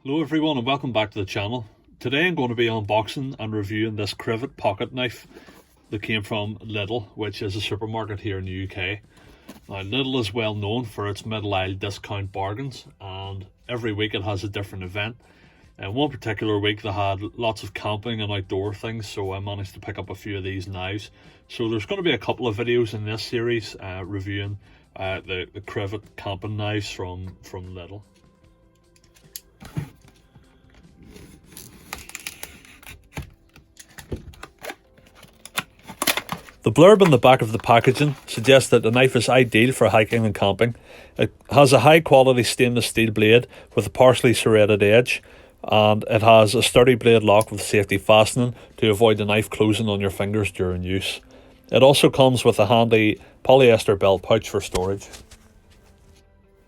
Hello everyone and welcome back to the channel. Today I'm going to be unboxing and reviewing this Crivet pocket knife that came from Lidl, which is a supermarket here in the UK. Now Lidl is well known for its middle aisle discount bargains, and every week it has a different event. And one particular week they had lots of camping and outdoor things, so I managed to pick up a few of these knives. So there's going to be a couple of videos in this series reviewing the Crivet camping knives from Lidl. The blurb on the back of the packaging suggests that the knife is ideal for hiking and camping. It has a high quality stainless steel blade with a partially serrated edge, and it has a sturdy blade lock with safety fastening to avoid the knife closing on your fingers during use. It also comes with a handy polyester belt pouch for storage.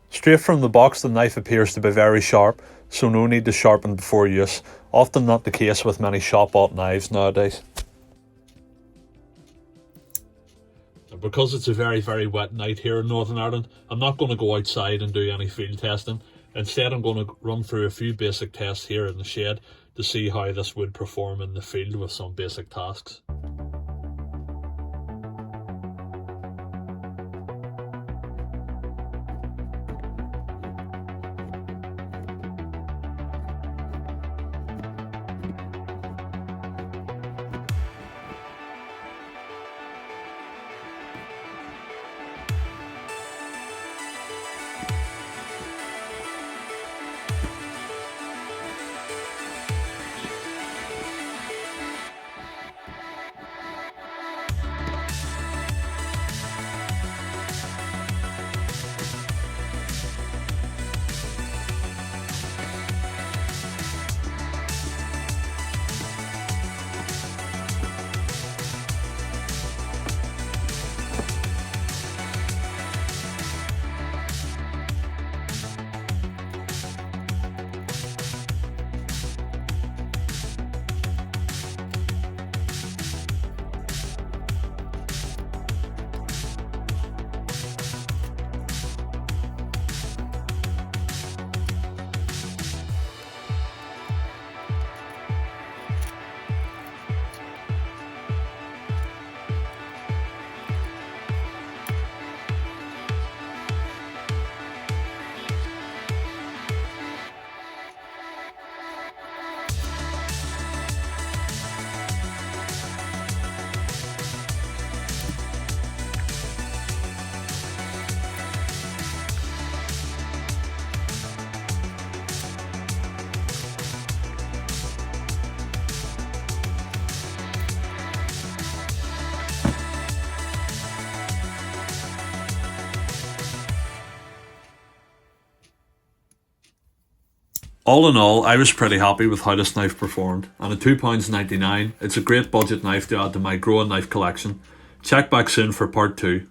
Straight from the box, the knife appears to be very sharp, so no need to sharpen before use, often not the case with many shop-bought knives nowadays. Because it's a very wet night here in Northern Ireland, I'm not going to go outside and do any field testing. Instead, I'm going to run through a few basic tests here in the shed to see how this would perform in the field with some basic tasks. All in all, I was pretty happy with how this knife performed, and at £2.99 it's a great budget knife to add to my growing knife collection. Check back soon for part 2.